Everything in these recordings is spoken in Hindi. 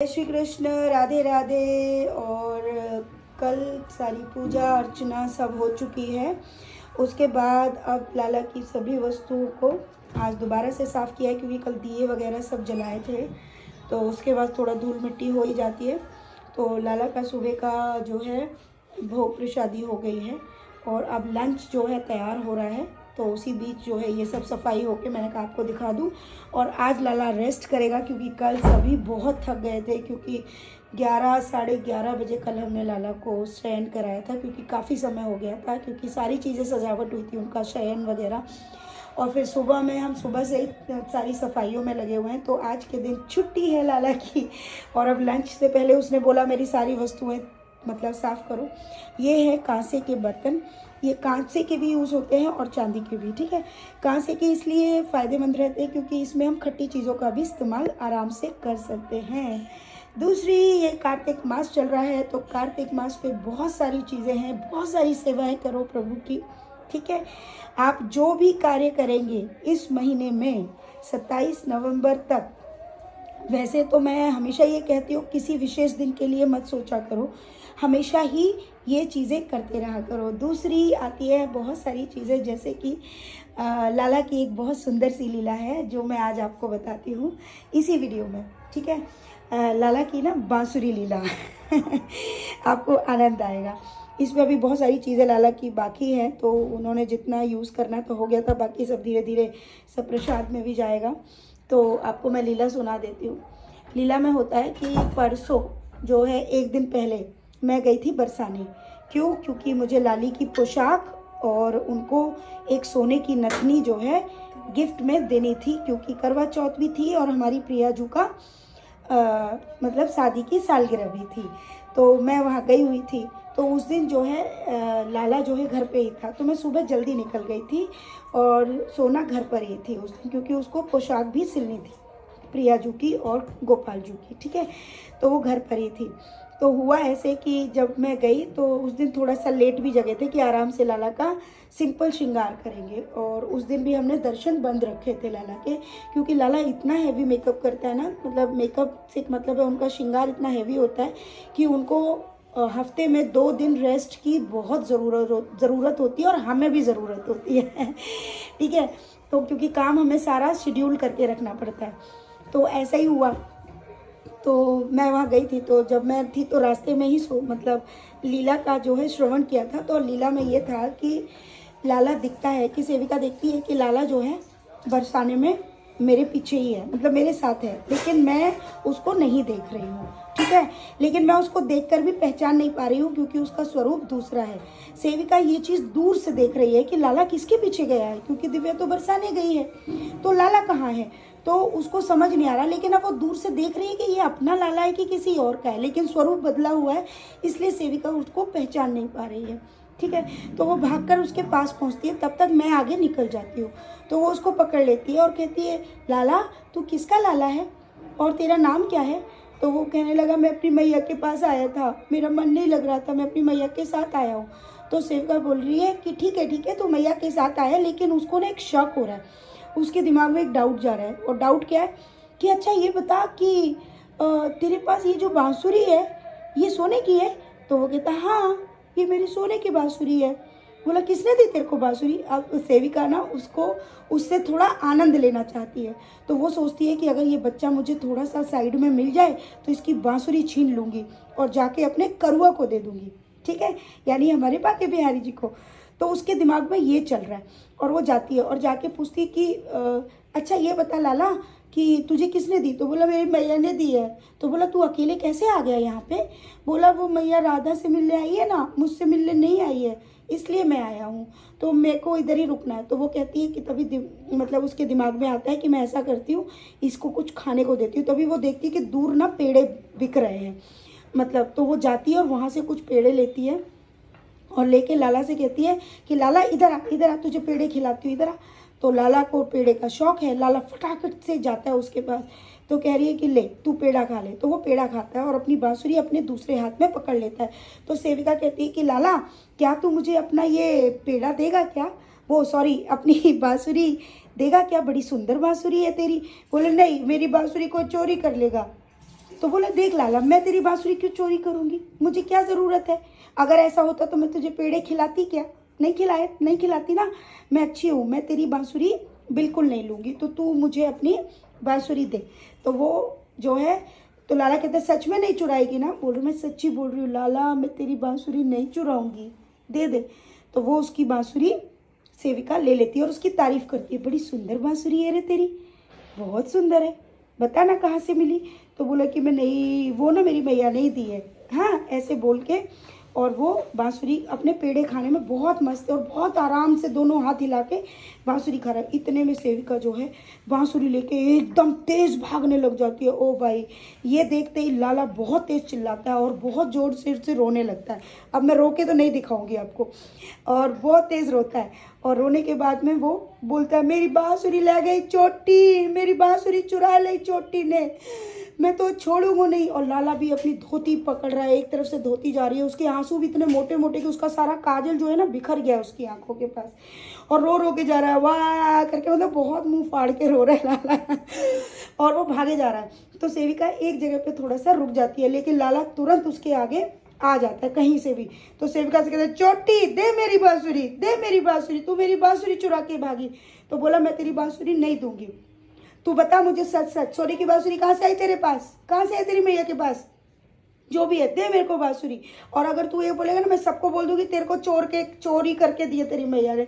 जय श्री कृष्ण, राधे राधे। और कल सारी पूजा अर्चना सब हो चुकी है। उसके बाद अब लाला की सभी वस्तुओं को आज दोबारा से साफ़ किया है, क्योंकि कल दिए वगैरह सब जलाए थे, तो उसके बाद थोड़ा धूल मिट्टी हो ही जाती है। तो लाला का सुबह का जो है भोग प्रसादी हो गई है और अब लंच जो है तैयार हो रहा है। तो उसी बीच जो है ये सब सफाई होके मैंने कहा आपको दिखा दूं। और आज लाला रेस्ट करेगा, क्योंकि कल सभी बहुत थक गए थे, क्योंकि 11 साढ़े 11 बजे कल हमने लाला को शयन कराया था, क्योंकि काफ़ी समय हो गया था, क्योंकि सारी चीज़ें सजावट हुई थी, उनका शयन वगैरह। और फिर सुबह में हम सुबह से ही सारी सफाइयों में लगे हुए हैं। तो आज के दिन छुट्टी है लाला की। और अब लंच से पहले उसने बोला मेरी सारी वस्तुएं मतलब साफ़ करो। ये है कांसे के बर्तन, ये कांसे के भी यूज़ होते हैं और चांदी के भी, ठीक है। कांसे के इसलिए फ़ायदेमंद रहते हैं क्योंकि इसमें हम खट्टी चीज़ों का भी इस्तेमाल आराम से कर सकते हैं। दूसरी, ये कार्तिक मास चल रहा है, तो कार्तिक मास पे बहुत सारी चीज़ें हैं, बहुत सारी सेवाएं करो प्रभु की, ठीक है। आप जो भी कार्य करेंगे इस महीने में 27 नवंबर तक, वैसे तो मैं हमेशा ये कहती हूँ किसी विशेष दिन के लिए मत सोचा करो, हमेशा ही ये चीज़ें करते रहा करो। दूसरी आती है बहुत सारी चीज़ें, जैसे कि लाला की एक बहुत सुंदर सी लीला है जो मैं आज आपको बताती हूँ इसी वीडियो में, ठीक है। लाला की ना बांसुरी लीला आपको आनंद आएगा। इसमें अभी बहुत सारी चीज़ें लाला की बाकी हैं, तो उन्होंने जितना यूज़ करना तो हो गया था, बाकी सब धीरे धीरे सब प्रसाद में भी जाएगा। तो आपको मैं लीला सुना देती हूँ। लीला में होता है कि परसों जो है एक दिन पहले मैं गई थी बरसाने। क्यों? क्योंकि मुझे लाली की पोशाक और उनको एक सोने की नथनी जो है गिफ्ट में देनी थी, क्योंकि करवा चौथ भी थी और हमारी प्रियाजू का मतलब शादी की सालगिरह भी थी। तो मैं वहाँ गई हुई थी। तो उस दिन जो है लाला जो है घर पे ही था, तो मैं सुबह जल्दी निकल गई थी और सोना घर पर ही थी उस दिन, क्योंकि उसको पोशाक भी सिलनी थी प्रियाजू की और गोपाल जू की, ठीक है। तो वो घर पर ही थी। तो हुआ ऐसे कि जब मैं गई तो उस दिन थोड़ा सा लेट भी जगे थे कि आराम से लाला का सिंपल श्रृंगार करेंगे। और उस दिन भी हमने दर्शन बंद रखे थे लाला के, क्योंकि लाला इतना हैवी मेकअप करता है ना, मतलब मेकअप से मतलब है उनका श्रृंगार इतना हैवी होता है कि उनको हफ्ते में 2 दिन रेस्ट की बहुत ज़रूरत होती है, और हमें भी ज़रूरत होती है ठीक है। तो क्योंकि काम हमें सारा शेड्यूल करके रखना पड़ता है, तो ऐसा ही हुआ। तो मैं वहाँ गई थी, तो जब मैं थी तो रास्ते में ही मतलब लीला का जो है श्रवण किया था। तो लीला में ये था कि लाला दिखता है कि सेविका देखती है कि लाला जो है बरसाने में मेरे पीछे ही है, मतलब मेरे साथ है, लेकिन मैं उसको नहीं देख रही हूँ, ठीक है। लेकिन मैं उसको देखकर भी पहचान नहीं पा रही हूँ, क्योंकि उसका स्वरूप दूसरा है। सेविका ये चीज़ दूर से देख रही है कि लाला किसके पीछे गया है, क्योंकि दिव्या तो बरसाने गई है, तो लाला कहाँ है, तो उसको समझ नहीं आ रहा। लेकिन अब वो दूर से देख रही है कि ये अपना लाला है कि किसी और का है, लेकिन स्वरूप बदला हुआ है, इसलिए सेविका उसको पहचान नहीं पा रही है, ठीक है। तो वो भागकर उसके पास पहुंचती है, तब तक मैं आगे निकल जाती हूँ। तो वो उसको पकड़ लेती है और कहती है, लाला तू किसका लाला है और तेरा नाम क्या है? तो वो कहने लगा, मैं अपनी मैया के पास आया था, मेरा मन नहीं लग रहा था, मैं अपनी मैया के साथ आया हूँ। तो सेविका बोल रही है कि ठीक है तो मैया के साथ आया, लेकिन उसको ना एक शक हो रहा है, उसके दिमाग में एक डाउट जा रहा है। और डाउट क्या है कि अच्छा ये बता कि तेरे पास ये जो बांसुरी है ये सोने की है? तो वो कहता हाँ ये मेरी सोने की बांसुरी है। बोला किसने दी तेरे को बांसुरी? अब सेविका ना उसको उससे थोड़ा आनंद लेना चाहती है, तो वो सोचती है कि अगर ये बच्चा मुझे थोड़ा सा साइड में मिल जाए तो इसकी बांसुरी छीन लूँगी और जाके अपने करुआ को दे दूँगी, ठीक है, यानी हमारे बाके बिहारी जी को। तो उसके दिमाग में ये चल रहा है और वो जाती है और जाके पूछती है कि अच्छा ये बता लाला कि तुझे किसने दी? तो बोला मेरी मैया ने दी है। तो बोला तू अकेले कैसे आ गया यहाँ पे? बोला वो मैया राधा से मिलने आई है ना, मुझसे मिलने नहीं आई है, इसलिए मैं आया हूँ, तो मेरे को इधर ही रुकना है। तो वो कहती है कि तभी मतलब उसके दिमाग में आता है कि मैं ऐसा करती हूँ, इसको कुछ खाने को देती हूँ। तभी वो देखती है कि दूर ना पेड़े बिक रहे हैं, मतलब तो वो जाती है और वहाँ से कुछ पेड़े लेती है और लेके लाला से कहती है कि लाला इधर आ तुझे पेड़े खिलाती हूँ, इधर आ। तो लाला को पेड़े का शौक है, लाला फटाफट से जाता है उसके पास, तो कह रही है कि ले तू पेड़ा खा ले। तो वो पेड़ा खाता है और अपनी बांसुरी अपने दूसरे हाथ में पकड़ लेता है। तो सेविका कहती है कि लाला क्या तू मुझे अपना ये पेड़ा देगा क्या? वो सॉरी अपनी बांसुरी देगा क्या? बड़ी सुंदर बांसुरी है तेरी। बोले नहीं मेरी बांसुरी को चोरी कर लेगा। तो बोला देख लाला, मैं तेरी बांसुरी क्यों चोरी करूंगी, मुझे क्या ज़रूरत है। अगर ऐसा होता तो मैं तुझे पेड़े खिलाती क्या, नहीं खिलाती ना। मैं अच्छी हूँ, मैं तेरी बांसुरी बिल्कुल नहीं लूँगी, तो तू मुझे अपनी बांसुरी दे। तो वो जो है, तो लाला कहते सच में नहीं चुराएगी ना। बोल रही मैं सच्ची बोल रही हूँ लाला, मैं तेरी बांसुरी नहीं चुराऊंगी, दे दे। तो वो उसकी बांसुरी सेविका ले लेती है और उसकी तारीफ करती है, बड़ी सुंदर बांसुरी है रे तेरी, बहुत सुंदर है, बता ना कहाँ से मिली। तो बोला कि मैं नहीं, वो ना मेरी मैया नहीं दी है, हाँ, ऐसे बोल के। और वो बांसुरी अपने पेड़े खाने में बहुत मस्त है और बहुत आराम से दोनों हाथ हिला के बांसुरी खा रहा है। इतने में सेविका जो है बांसुरी लेके एकदम तेज भागने लग जाती है। ओ भाई, ये देखते ही लाला बहुत तेज चिल्लाता है और बहुत जोर से रोने लगता है। अब मैं रो के तो नहीं दिखाऊंगी आपको, और बहुत तेज रोता है। और रोने के बाद में वो बोलता है मेरी बांसुरी ले गई चोटी, मेरी बांसुरी चुरा ली चोटी ने, मैं तो छोड़ूंगा नहीं। और लाला भी अपनी धोती पकड़ रहा है, एक तरफ से धोती जा रही है, उसके आंसू भी इतने मोटे मोटे कि उसका सारा काजल जो है ना बिखर गया उसकी आंखों के पास, और रो रो के जा रहा है वाह करके, मतलब बहुत मुंह फाड़ के रो रहा है लाला। और वो भागे जा रहा है। तो सेविका एक जगह पे थोड़ा सा रुक जाती है, लेकिन लाला तुरंत उसके आगे आ जाता है कहीं से भी। तो सेविका से कहते हैं चोटी दे मेरी बांसुरी, दे मेरी बांसुरी, तू मेरी बांसुरी चुरा के भागी। तो बोला मैं तेरी बांसुरी नहीं दूंगी, तू बता मुझे सच सच, सोने की बांसुरी कहाँ से आई तेरे पास, कहाँ से आई तेरी मैया के पास, जो भी है दे मेरे को बांसुरी। और अगर तू ये बोलेगा ना मैं सबको बोल दूंगी तेरे को चोरी करके दिए तेरी मैया ने।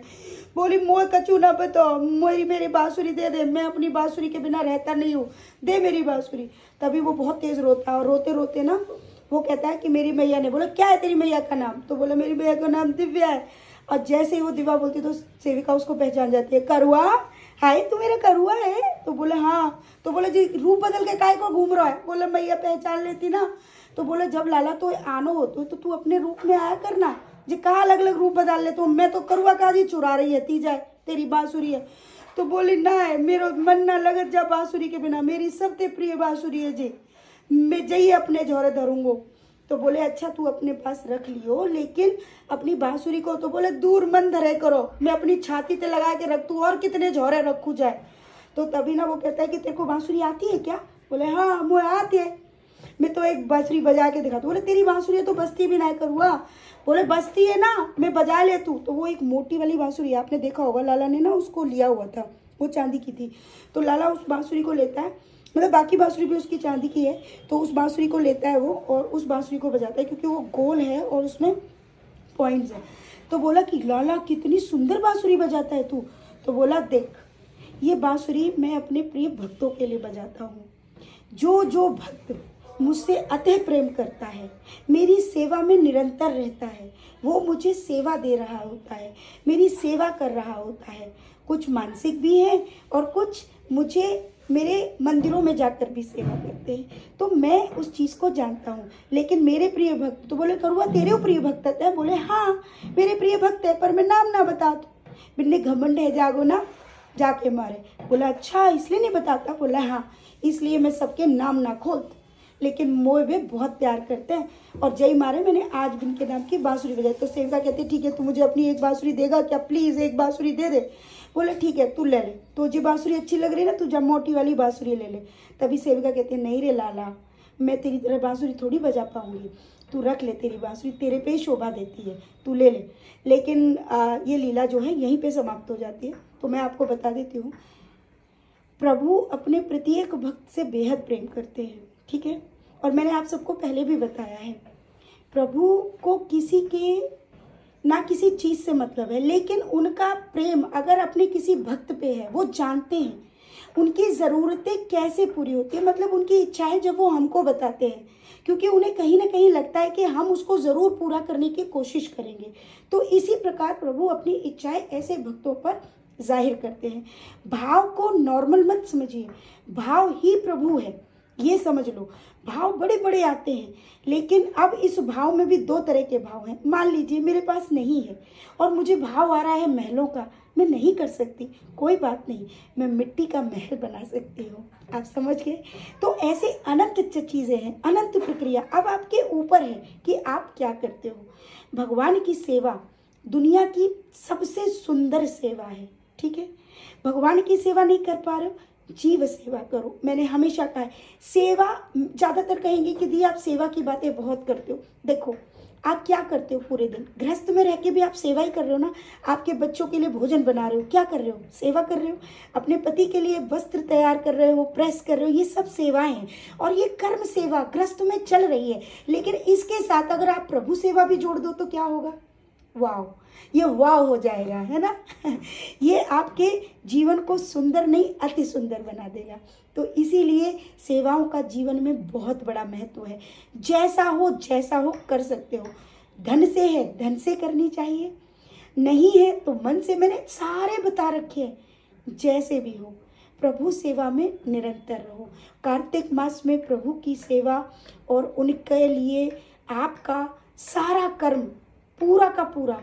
बोली मोह कचू ना बताओ, मेरी बांसुरी दे दे, मैं अपनी बांसुरी के बिना रहता नहीं हूँ, दे मेरी बांसुरी। तभी वो बहुत तेज रोता है और रोते रोते ना वो कहता है कि मेरी मैया ने। बोला क्या है तेरी मैया का नाम, तो बोला मेरी मैया का नाम दिव्या है। और जैसे ही वो दिव्या बोलती तो सेविका उसको पहचान जाती है, करुआ हाय तू मेरा करुआ है। तो बोला हाँ। तो बोला जी रूप बदल के काय को घूम रहा है। बोला मैया पहचान लेती ना। तो बोला जब लाला तो आनो होतो तो तू अपने रूप में आया करना, जी कहाँ अलग अलग रूप बदल ले, तो मैं तो करुआ का जी चुरा रही है ती जाए तेरी बांसुरी है। तो बोली ना है मेरो मन ना लगत जा बांसुरी के बिना, मेरी सबसे प्रिय बांसुरी है जी, मैं जही अपने झोरे धरूंगो। तो बोले अच्छा तू अपने पास रख लियो, लेकिन अपनी बांसुरी को तो बोले दूर मन धरे करो, मैं अपनी छाती पे लगा के रख तू और कितने झोरे रखू जाए। तो तभी ना वो कहता है कि तेरे को बांसुरी आती है क्या। बोले हाँ मुझे आती है, मैं तो एक बांसुरी बजा के दिखा। तो बोले तेरी बांसुरी तो बजती भी ना करुआ। बोले बजती है ना, मैं बजा ले तू। तो वो एक मोटी वाली बांसुरी आपने देखा होगा, लाला ने ना उसको लिया हुआ था, वो चांदी की थी। तो लाला उस बांसुरी को लेता है, मतलब बाकी बांसुरी भी उसकी चांदी की है, तो उस बांसुरी को लेता है वो और उस बांसुरी को बजाता है क्योंकि वो गोल है और उसमें पॉइंट्स है। तो बोला कि लाला कितनी सुंदर बांसुरी बजाता है तू। तो बोला देख ये बांसुरी मैं अपने प्रिय भक्तों के लिए बजाता हूँ, जो जो भक्त मुझसे अतः प्रेम करता है, मेरी सेवा में निरंतर रहता है, वो मुझे सेवा दे रहा होता है, मेरी सेवा कर रहा होता है। कुछ मानसिक भी है और कुछ मुझे मेरे मंदिरों में जाकर भी सेवा करते हैं, तो मैं उस चीज़ को जानता हूँ। लेकिन मेरे प्रिय भक्त, तो बोले करुआ तेरे प्रिय भक्त है। बोले हाँ मेरे प्रिय भक्त है, पर मैं नाम ना बता दो, बिन्ने घमंड है जागो ना जाके मारे। बोला अच्छा इसलिए नहीं बताता। बोला हाँ इसलिए मैं सबके नाम ना खोलता, लेकिन मोए वे बहुत प्यार करते हैं और जय मारे मैंने आज भी इनके नाम की बांसुरी बजाई। तो सेविका कहती ठीक है तू मुझे अपनी एक बांसुरी देगा क्या, प्लीज़ एक बांसुरी दे दे। बोले ठीक है तू ले ले, तुझे बांसुरी अच्छी लग रही है ना, तू जब मोटी वाली बांसुरी ले ले। तभी सेविका कहती है नहीं रे लाला, मैं तेरी तरह बांसुरी थोड़ी बजा पाऊंगी, तू रख ले, तेरी बांसुरी तेरे पे ही शोभा देती है, तू ले ले। लेकिन ये लीला जो है यहीं पे समाप्त हो जाती है। तो मैं आपको बता देती हूँ, प्रभु अपने प्रत्येक भक्त से बेहद प्रेम करते हैं, ठीक है। और मैंने आप सबको पहले भी बताया है, प्रभु को किसी के ना किसी चीज़ से मतलब है, लेकिन उनका प्रेम अगर अपने किसी भक्त पे है, वो जानते हैं उनकी ज़रूरतें कैसे पूरी होती है, मतलब उनकी इच्छाएं जब वो हमको बताते हैं, क्योंकि उन्हें कहीं ना कहीं लगता है कि हम उसको ज़रूर पूरा करने की कोशिश करेंगे। तो इसी प्रकार प्रभु अपनी इच्छाएं ऐसे भक्तों पर जाहिर करते हैं। भाव को नॉर्मल मत समझिए, भाव ही प्रभु है, ये समझ लो। भाव बड़े बड़े आते हैं, लेकिन अब इस भाव में भी दो तरह के भाव हैं। मान लीजिए मेरे पास नहीं है और मुझे भाव आ रहा है महलों का, मैं नहीं कर सकती, कोई बात नहीं, मैं मिट्टी का महल बना सकती हूँ। आप समझ गए। तो ऐसे अनंत चीज़ें हैं, अनंत प्रक्रिया। अब आपके ऊपर है कि आप क्या करते हो। भगवान की सेवा दुनिया की सबसे सुंदर सेवा है, ठीक है। भगवान की सेवा नहीं कर पा रहे हो, जीव सेवा करो। मैंने हमेशा कहा है, सेवा ज़्यादातर कहेंगे कि दी आप सेवा की बातें बहुत करते हो। देखो आप क्या करते हो पूरे दिन, गृहस्थ में रह के भी आप सेवा ही कर रहे हो ना। आपके बच्चों के लिए भोजन बना रहे हो, क्या कर रहे हो, सेवा कर रहे हो। अपने पति के लिए वस्त्र तैयार कर रहे हो, प्रेस कर रहे हो, ये सब सेवाएं हैं और ये कर्म सेवा गृहस्थ में चल रही है। लेकिन इसके साथ अगर आप प्रभु सेवा भी जोड़ दो तो क्या होगा, वाह, ये वाह हो जाएगा, है ना। ये आपके जीवन को सुंदर नहीं अति सुंदर बना देगा। तो इसीलिए सेवाओं का जीवन में बहुत बड़ा महत्व है। जैसा हो कर सकते हो। धन से है, धन से करनी चाहिए, नहीं है तो मन से। मैंने सारे बता रखे हैं, जैसे भी हो प्रभु सेवा में निरंतर रहो। कार्तिक मास में प्रभु की सेवा और उनके लिए आपका सारा कर्म पूरा का पूरा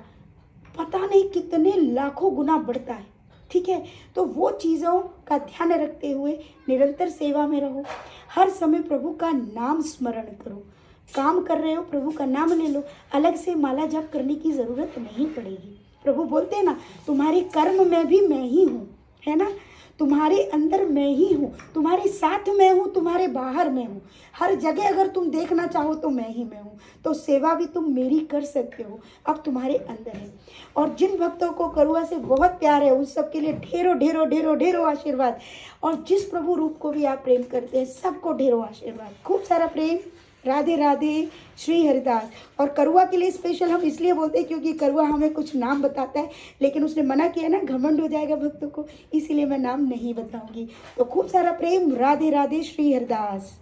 पता नहीं कितने लाखों गुना बढ़ता है, ठीक है। तो वो चीज़ों का ध्यान रखते हुए निरंतर सेवा में रहो। हर समय प्रभु का नाम स्मरण करो। काम कर रहे हो, प्रभु का नाम ले लो, अलग से माला जप करने की ज़रूरत नहीं पड़ेगी। प्रभु बोलते हैं ना, तुम्हारे कर्म में भी मैं ही हूँ, है ना। तुम्हारे अंदर मैं ही हूँ, तुम्हारे साथ मैं हूँ, तुम्हारे बाहर मैं हूँ। हर जगह अगर तुम देखना चाहो तो मैं ही मैं हूँ। तो सेवा भी तुम मेरी कर सकते हो, अब तुम्हारे अंदर है। और जिन भक्तों को करुआ से बहुत प्यार है, उन सब के लिए ढेरों ढेरों ढेरों ढेरों आशीर्वाद। और जिस प्रभु रूप को भी आप प्रेम करते हैं, सबको ढेरों आशीर्वाद, खूब सारा प्रेम। राधे राधे, श्री हरिदास। और करुआ के लिए स्पेशल हम इसलिए बोलते हैं क्योंकि करुआ हमें कुछ नाम बताता है, लेकिन उसने मना किया ना, घमंड हो जाएगा भक्तों को, इसीलिए मैं नाम नहीं बताऊंगी। तो खूब सारा प्रेम। राधे राधे, श्री हरिदास।